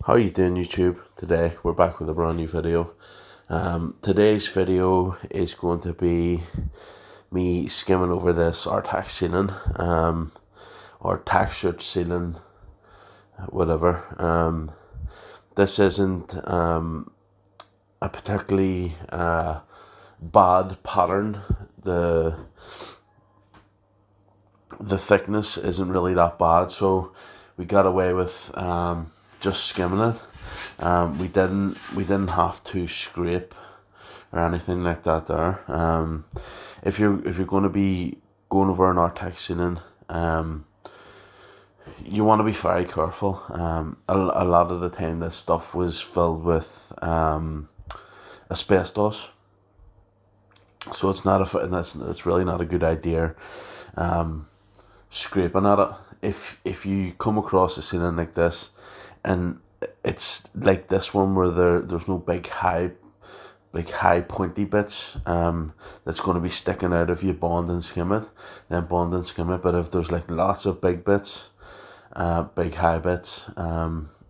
How you doing, YouTube? Today we're back with a brand new video. Today's video is going to be me skimming over this Artex ceiling, or textured ceiling, whatever. This isn't a particularly bad pattern. The thickness isn't really that bad, so we got away with just skimming it. We didn't have to scrape or anything like that there. If you're going to be going over an Artex ceiling, you want to be very careful. A lot of the time this stuff was filled with asbestos, so it's really not a good idea scraping at it. If you come across a ceiling like this, and it's like this one where there's no big high pointy bits that's going to be sticking out if you bond and skim it, then bond and skim it. But if there's like lots of big bits, big high bits,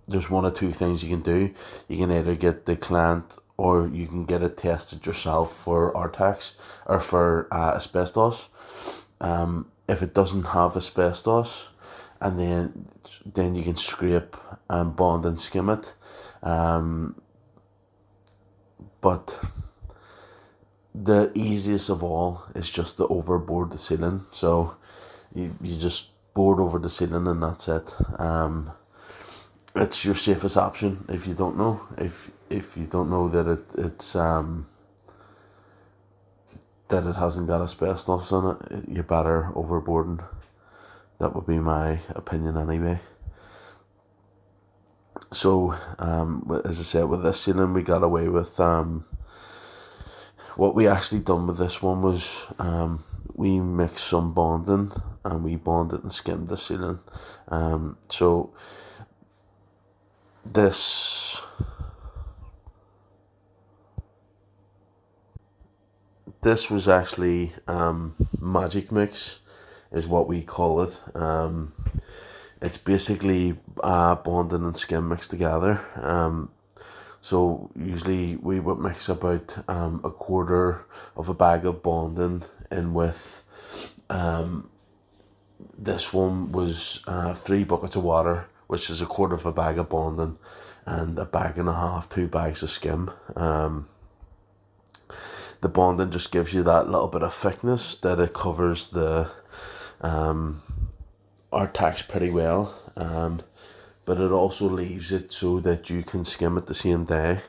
there's one or two things you can do. You can either get the client, or you can get it tested yourself for Artex or for asbestos. If it doesn't have asbestos, and then you can scrape and bond and skim it. But the easiest of all is just to overboard the ceiling. So you just board over the ceiling and that's it. It's your safest option if you don't know. If you don't know that it's that it hasn't got asbestos in it, you're better overboarding. That would be my opinion anyway. So, as I said, with this ceiling, we got away with what we actually done with this one was we mixed some bonding, and we bonded and skimmed the ceiling. So this was actually magic mix, is what we call it. It's basically bonding and skim mixed together. So usually we would mix about a quarter of a bag of bonding in with this one was 3 buckets of water, which is a quarter of a bag of bonding, and a bag and a half, 2 bags of skim. The bonding just gives you that little bit of thickness that it covers the Artex pretty well, but it also leaves it so that you can skim it the same day.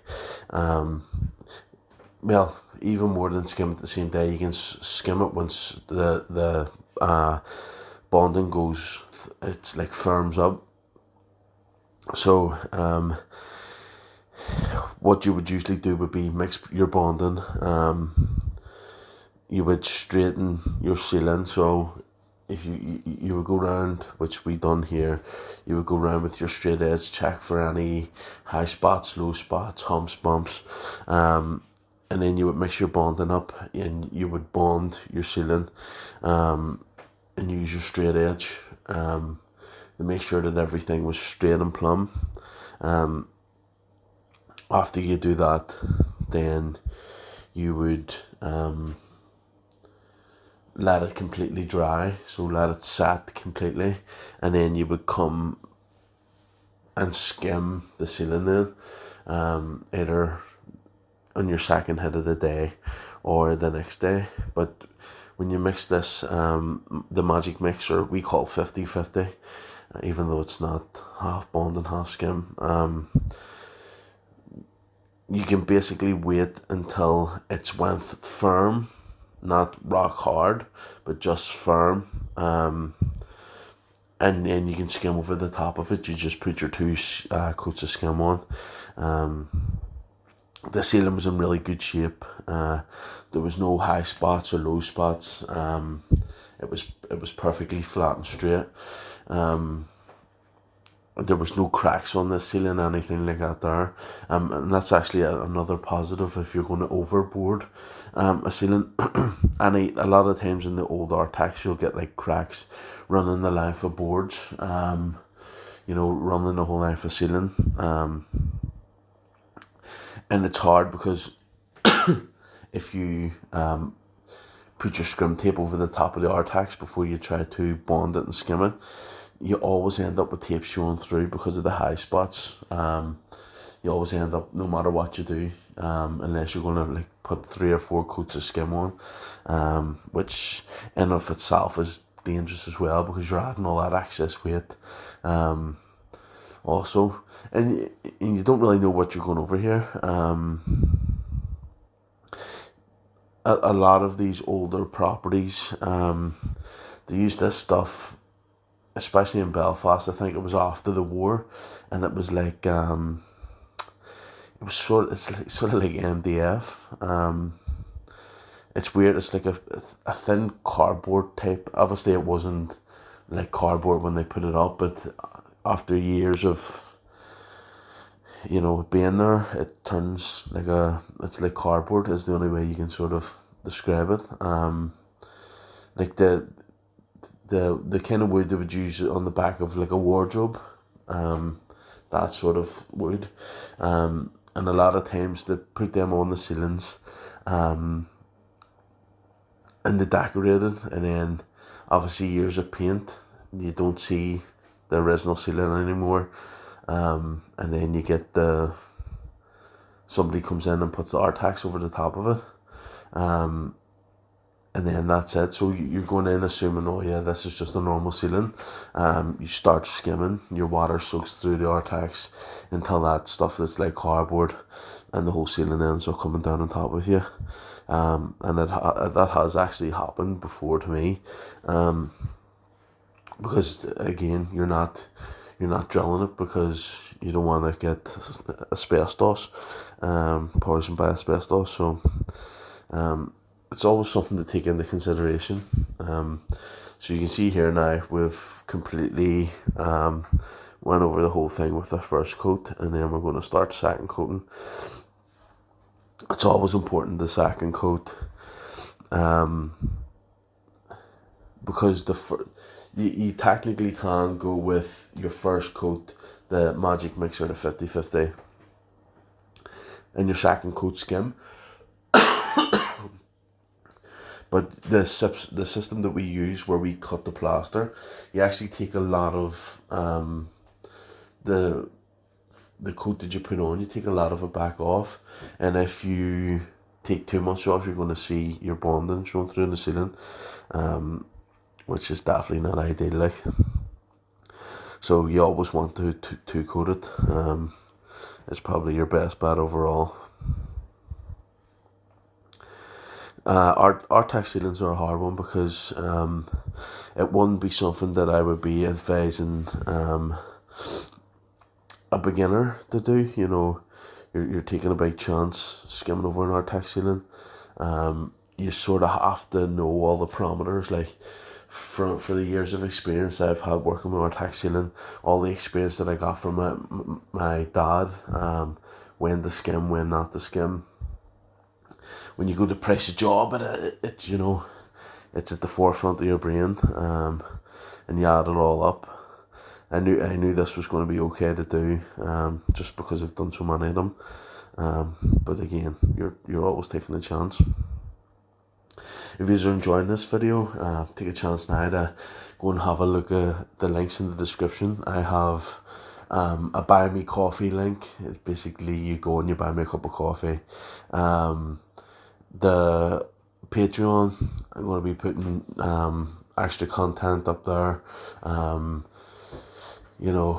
Well, even more than skim it the same day, you can skim it once the bonding goes, it's like firms up. So what you would usually do would be mix your bonding. You would straighten your ceiling. So if you would go round, which we done here, you would go round with your straight edge, check for any high spots, low spots, humps, bumps, and then you would mix your bonding up, and you would bond your ceiling, and use your straight edge to make sure that everything was straight and plumb. After you do that, then you would let it completely dry, so let it set completely, and then you would come and skim the ceiling then, either on your second hit of the day or the next day. But when you mix this, the magic mixer, we call 50-50, even though it's not half bond and half skim. You can basically wait until it's went firm, not rock hard, but just firm. And then you can skim over the top of it. You just put your 2 coats of skim on. The ceiling was in really good shape. There was no high spots or low spots. It was perfectly flat and straight. There was no cracks on the ceiling, anything like that there. And that's actually another positive if you're going to overboard a ceiling. A lot of times in the old Artex, you'll get like cracks running the line for boards. running the whole knife for ceiling. And it's hard because if you put your scrim tape over the top of the Artex before you try to bond it and skim it, you always end up with tape showing through because of the high spots. You always end up, no matter what you do, unless you're going to like put 3 or 4 coats of skim on, which in of itself is dangerous as well because you're adding all that excess weight. Also, and you don't really know what you're going over here. A lot of these older properties, they use this stuff, especially in Belfast. I think it was after the war, and it was like it's sort of like MDF. It's weird. It's like a thin cardboard type. Obviously, it wasn't like cardboard when they put it up, but after years of being there, it turns it's like cardboard is the only way you can sort of describe it. Like the kind of wood they would use on the back of like a wardrobe, that sort of wood, and a lot of times they put them on the ceilings, and they decorate it, and then obviously years of paint, you don't see the original ceiling anymore. And then you get somebody comes in and puts the Artex over the top of it, and then that's it. So you're going in assuming, oh yeah, this is just a normal ceiling. You start skimming, your water soaks through the Artex until that stuff that's like cardboard, and the whole ceiling ends up coming down on top of you. And that has actually happened before to me, because again, you're not drilling it because you don't want to get asbestos, poisoned by asbestos. So it's always something to take into consideration. So you can see here now we've completely went over the whole thing with the first coat, and then we're going to start second coating. It's always important the second coat, because you technically can go with your first coat, the magic mixer, the 50/50, and your second coat skim. But the system that we use where we cut the plaster, you actually take a lot of the coat that you put on, you take a lot of it back off, and if you take too much off, you're going to see your bonding showing through in the ceiling, which is definitely not ideal. Like, so you always want to coat it. It's probably your best bet overall. Artex ceilings are a hard one because it wouldn't be something that I would be advising a beginner to do. You're taking a big chance skimming over an Artex ceiling. You sort of have to know all the parameters. Like, for the years of experience I've had working with Artex ceiling, all the experience that I got from my dad, when to skim, when not to skim. When you go to price a job, it's at the forefront of your brain, and you add it all up. I knew this was going to be okay to do, just because I've done so many of them. But again, you're always taking a chance. If you're enjoying this video, take a chance now to go and have a look at the links in the description. I have a buy me coffee link. It's basically you go and you buy me a cup of coffee. The Patreon, I'm going to be putting extra content up there,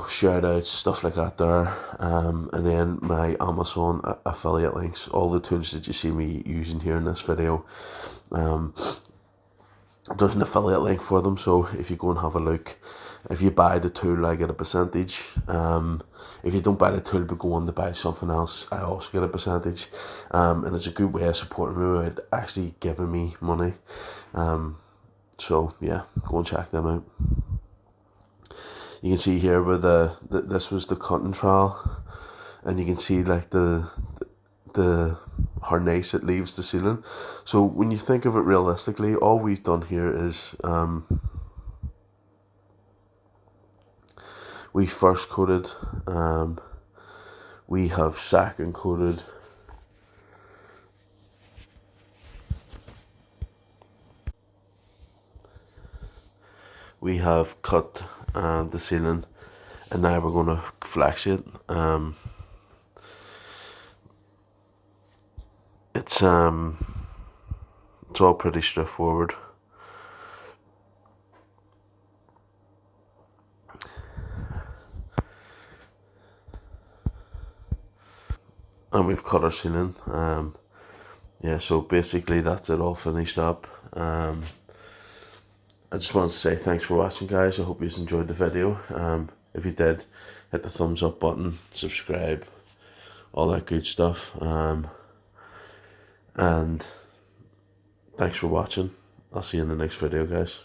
shout outs, stuff like that there, and then my Amazon affiliate links, all the tools that you see me using here in this video. There's an affiliate link for them, so if you go and have a look, if you buy the tool, I get a percentage. If you don't buy the tool but go on to buy something else, I also get a percentage, and it's a good way of supporting me without actually giving me money. So yeah, go and check them out. You can see here where this was the cutting trowel, and you can see like the how nice it leaves the ceiling. So when you think of it realistically, all we've done here is we first coated, we have second coated, we have cut the ceiling, and now we're going to flex it. It's all pretty straightforward. And we've cut our ceiling. Yeah, so basically that's it all finished up. I just want to say thanks for watching, guys. I hope you enjoyed the video. If you did, hit the thumbs up button, subscribe, all that good stuff. And thanks for watching. I'll see you in the next video, guys.